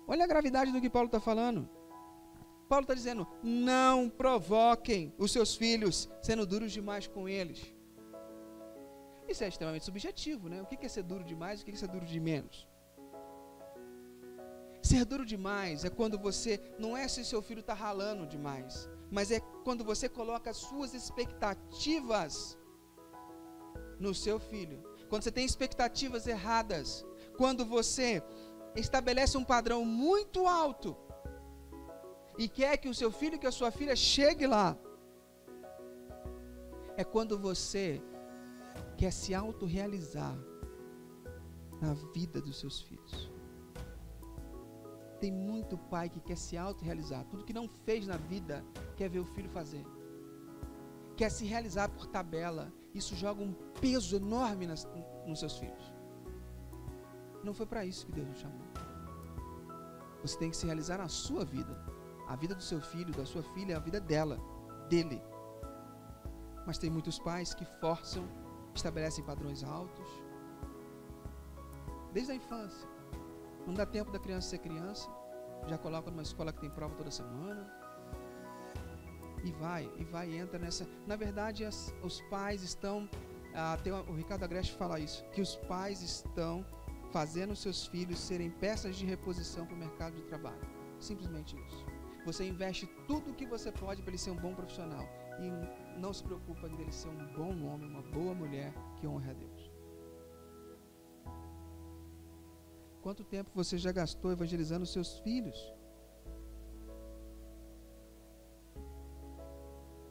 Olha a gravidade do que Paulo está falando. Paulo está dizendo, não provoquem os seus filhos, sendo duros demais com eles. Isso é extremamente subjetivo, né? O que é ser duro demais, o que é ser duro de menos? Ser duro demais é quando você, não é se seu filho está ralando demais, mas é quando você coloca as suas expectativas no seu filho. Quando você tem expectativas erradas, quando você estabelece um padrão muito alto e quer que o seu filho, que a sua filha chegue lá, é quando você quer se autorrealizar na vida dos seus filhos. Tem muito pai que quer se autorrealizar, tudo que não fez na vida, quer ver o filho fazer. Quer se realizar por tabela, isso joga um peso enorme nos seus filhos. Não foi para isso que Deus nos chamou. Você tem que se realizar na sua vida. A vida do seu filho, da sua filha, é a vida dela, dele. Mas tem muitos pais que forçam, estabelecem padrões altos, desde a infância. Não dá tempo da criança ser criança, já coloca numa escola que tem prova toda semana, e entra nessa. Na verdade, os pais estão, o Ricardo Agreste fala isso, que os pais estão fazendo seus filhos serem peças de reposição para o mercado de trabalho. Simplesmente isso. Você investe tudo o que você pode para ele ser um bom profissional e não se preocupa dele ser um bom homem, uma boa mulher que honre a Deus. Quanto tempo você já gastou evangelizando os seus filhos?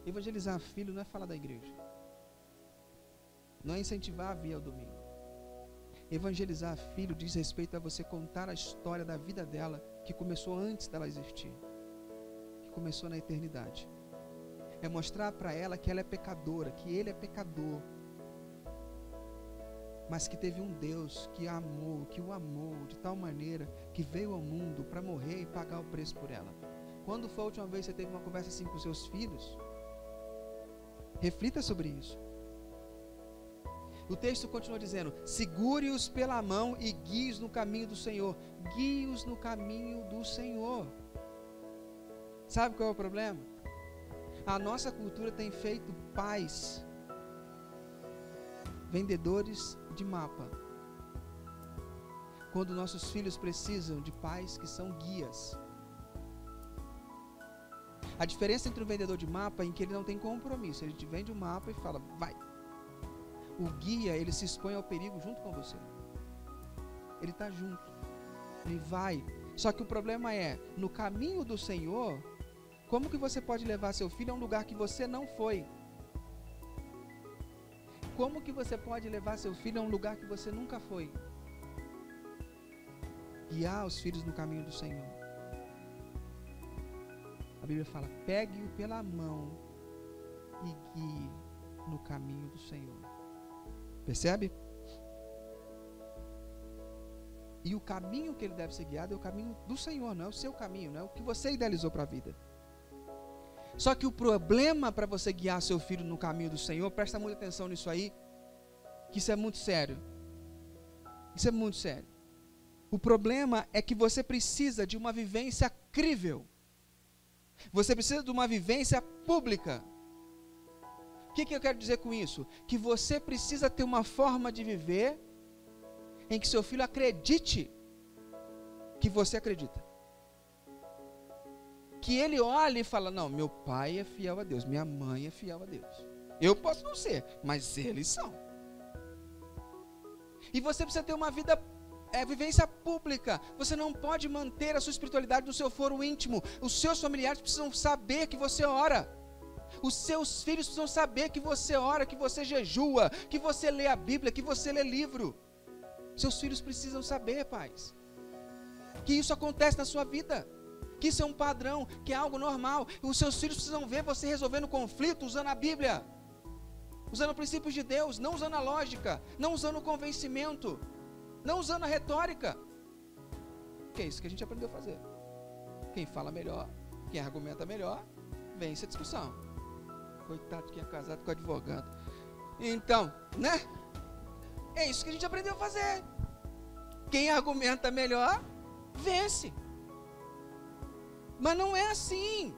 Evangelizar filho não é falar da igreja. Não é incentivar a vir ao domingo. Evangelizar filho diz respeito a você contar a história da vida dela, que começou antes dela existir, que começou na eternidade. É mostrar para ela que ela é pecadora, que ele é pecador, mas que teve um Deus que o amou de tal maneira que veio ao mundo para morrer e pagar o preço por ela. Quando foi a última vez que você teve uma conversa assim com seus filhos? Reflita sobre isso. O texto continua dizendo, segure-os pela mão e guie-os no caminho do Senhor. Guie-os no caminho do Senhor. Sabe qual é o problema? A nossa cultura tem feito pais vendedores de mapa, quando nossos filhos precisam de pais que são guias. A diferença entre um vendedor de mapa é em que ele não tem compromisso, ele te vende um mapa e fala, vai. O guia, ele se expõe ao perigo junto com você, ele está junto, ele vai. Só que o problema é, no caminho do Senhor, como que você pode levar seu filho a um lugar que você não foi? Como que você pode levar seu filho a um lugar que você nunca foi? Guiar os filhos no caminho do Senhor. A Bíblia fala, pegue-o pela mão e guie no caminho do Senhor. Percebe? E o caminho que ele deve ser guiado é o caminho do Senhor, não é o seu caminho, não é o que você idealizou para a vida. Só que o problema para você guiar seu filho no caminho do Senhor, presta muita atenção nisso aí, que isso é muito sério. Isso é muito sério. O problema é que você precisa de uma vivência crível. Você precisa de uma vivência pública. O que eu quero dizer com isso? Que você precisa ter uma forma de viver em que seu filho acredite que você acredita. Que ele olhe e fala, não, meu pai é fiel a Deus, minha mãe é fiel a Deus. Eu posso não ser, mas eles são. E você precisa ter uma vivência pública. Você não pode manter a sua espiritualidade no seu foro íntimo. Os seus familiares precisam saber que você ora. Os seus filhos precisam saber que você ora, que você jejua, que você lê a Bíblia, que você lê livro. Seus filhos precisam saber, pais, que isso acontece na sua vida, que isso é um padrão, que é algo normal. Os seus filhos precisam ver você resolvendo conflito usando a Bíblia, usando princípios de Deus, não usando a lógica, não usando o convencimento, não usando a retórica. Que é isso que a gente aprendeu a fazer. Quem fala melhor, quem argumenta melhor, vence a discussão. Coitado de quem é casado com advogado. Então, né? É isso que a gente aprendeu a fazer. Quem argumenta melhor, vence. Mas não é assim.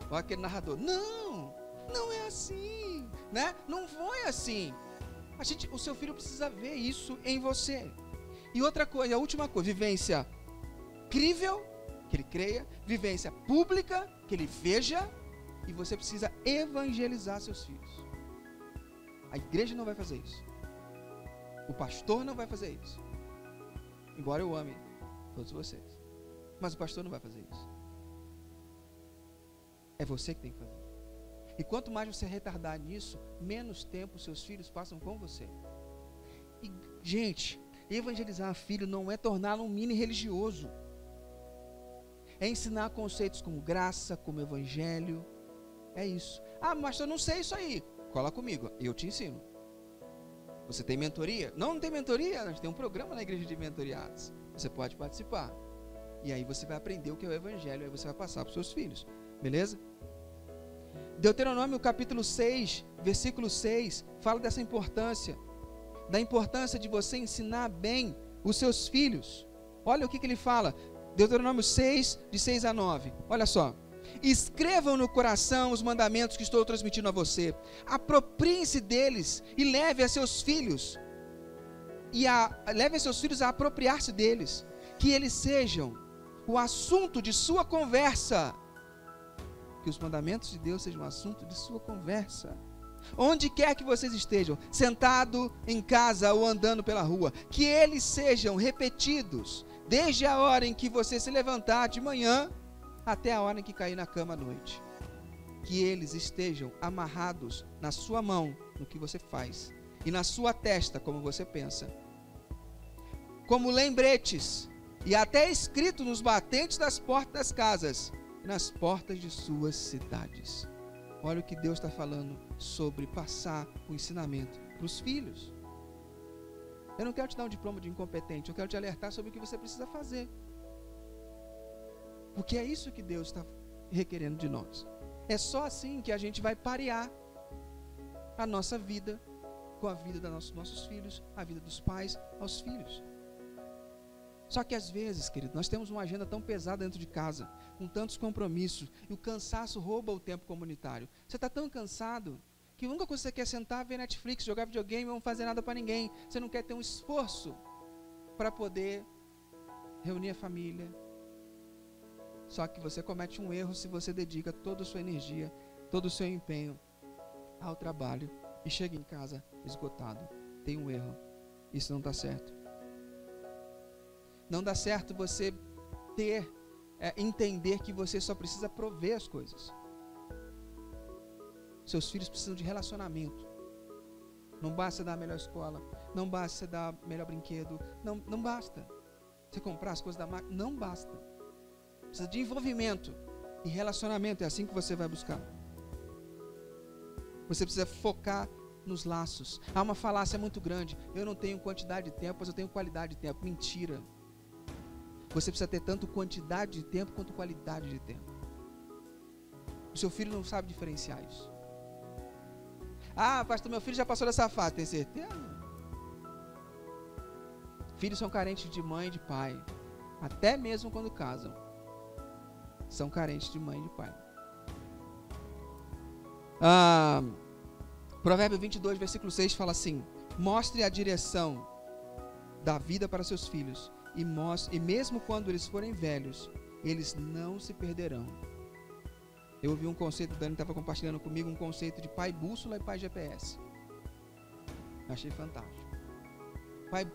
Olha aquele narrador. Não é assim, né? Não foi assim. O seu filho precisa ver isso em você. E outra coisa, a última coisa, vivência crível, que ele creia, vivência pública, que ele veja, e você precisa evangelizar seus filhos. A igreja não vai fazer isso. O pastor não vai fazer isso. Embora eu ame todos vocês. Mas o pastor não vai fazer isso. É você que tem que fazer. E quanto mais você retardar nisso, menos tempo seus filhos passam com você. E, gente, evangelizar filho não é torná-lo um mini religioso. É ensinar conceitos como graça, como evangelho. É isso. Ah, mas eu não sei isso aí. Cola comigo, eu te ensino. Você tem mentoria? Não tem mentoria. A gente tem um programa na igreja de mentoriados. Você pode participar. E aí você vai aprender o que é o evangelho. Aí você vai passar para os seus filhos. Beleza? Deuteronômio capítulo 6, versículo 6, fala dessa importância. Da importância de você ensinar bem os seus filhos. Olha o que ele fala. Deuteronômio 6, de 6 a 9. Olha só. Escrevam no coração os mandamentos que estou transmitindo a você. Apropriem-se deles e leve a seus filhos. Leve a seus filhos a apropriar-se deles. Que eles sejam o assunto de sua conversa. Que os mandamentos de Deus sejam o assunto de sua conversa. Onde quer que vocês estejam, sentado em casa ou andando pela rua, que eles sejam repetidos, desde a hora em que você se levantar de manhã, até a hora em que cair na cama à noite. Que eles estejam amarrados na sua mão, no que você faz, e na sua testa, como você pensa. Como lembretes, e até escrito nos batentes das portas das casas, e nas portas de suas cidades. Olha o que Deus está falando sobre passar o ensinamento para os filhos. Eu não quero te dar um diploma de incompetente, eu quero te alertar sobre o que você precisa fazer. Porque é isso que Deus está requerendo de nós. É só assim que a gente vai parear a nossa vida com a vida dos nossos filhos, a vida dos pais aos filhos. Só que às vezes, querido, nós temos uma agenda tão pesada dentro de casa, com tantos compromissos, e o cansaço rouba o tempo comunitário. Você está tão cansado que a única coisa que você quer é sentar, ver Netflix, jogar videogame, não fazer nada para ninguém. Você não quer ter um esforço para poder reunir a família. Só que você comete um erro se você dedica toda a sua energia, todo o seu empenho ao trabalho e chega em casa esgotado. Tem um erro. Isso não está certo. Não dá certo você entender que você só precisa prover as coisas. Seus filhos precisam de relacionamento. Não basta dar a melhor escola, não basta dar o melhor brinquedo, não basta. Você comprar as coisas da marca, não basta. Precisa de envolvimento e relacionamento, é assim que você vai buscar. Você precisa focar nos laços. Há uma falácia muito grande. Eu não tenho quantidade de tempo, mas eu tenho qualidade de tempo. Mentira. Você precisa ter tanto quantidade de tempo quanto qualidade de tempo. O seu filho não sabe diferenciar isso. Ah, pastor, meu filho já passou dessa fase, tem certeza? Filhos são carentes de mãe e de pai. Até mesmo quando casam. São carentes de mãe e de pai. Provérbio 22, versículo 6 fala assim: mostre a direção da vida para seus filhos. E mesmo quando eles forem velhos, eles não se perderão. Eu ouvi um conceito, o Dani estava compartilhando comigo, um conceito de pai bússola e pai GPS. Achei fantástico.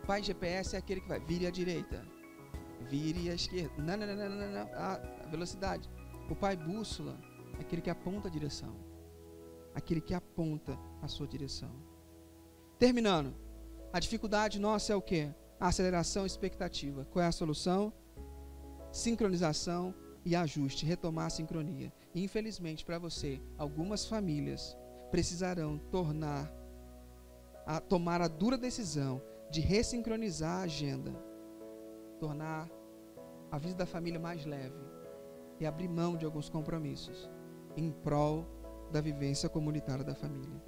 Pai GPS é aquele que vai, vire à direita, vire à esquerda, não, a velocidade. O pai bússola é aquele que aponta a direção, aquele que aponta a sua direção. Terminando, a dificuldade nossa é o quê? A aceleração e expectativa. Qual é a solução? Sincronização e ajuste, retomar a sincronia. E, infelizmente para você, algumas famílias precisarão tomar a dura decisão de ressincronizar a agenda, tornar a vida da família mais leve e abrir mão de alguns compromissos em prol da vivência comunitária da família.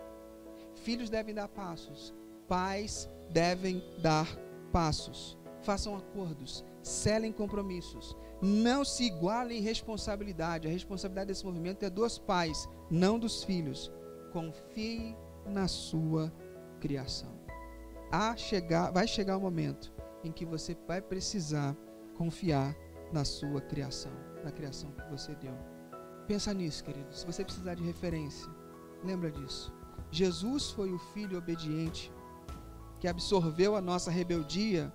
Filhos devem dar passos, pais devem dar passos. façam acordos, selem compromissos, não se igualem em responsabilidade. A responsabilidade desse movimento é dos pais, não dos filhos. Confie na sua criação. Vai chegar o momento em que você vai precisar confiar na sua criação, na criação que você deu. Pensa nisso, querido. Se você precisar de referência, lembra disso. Jesus foi o filho obediente que absorveu a nossa rebeldia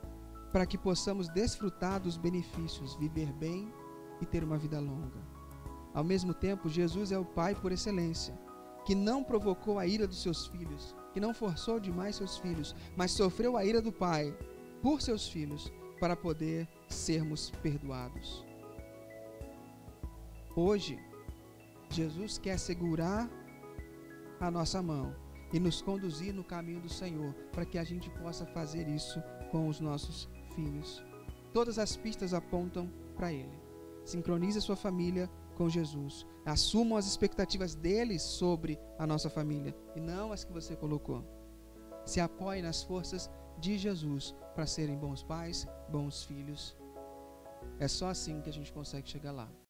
para que possamos desfrutar dos benefícios, viver bem e ter uma vida longa. Ao mesmo tempo, Jesus é o pai por excelência, que não provocou a ira dos seus filhos, que não forçou demais seus filhos, mas sofreu a ira do pai por seus filhos, para poder sermos perdoados. Hoje, Jesus quer segurar a nossa mão e nos conduzir no caminho do Senhor, para que a gente possa fazer isso com os nossos filhos. Todas as pistas apontam para Ele. Sincronize a sua família com Jesus. Assumam as expectativas dele sobre a nossa família e não as que você colocou. Se apoie nas forças de Jesus para serem bons pais, bons filhos. É só assim que a gente consegue chegar lá.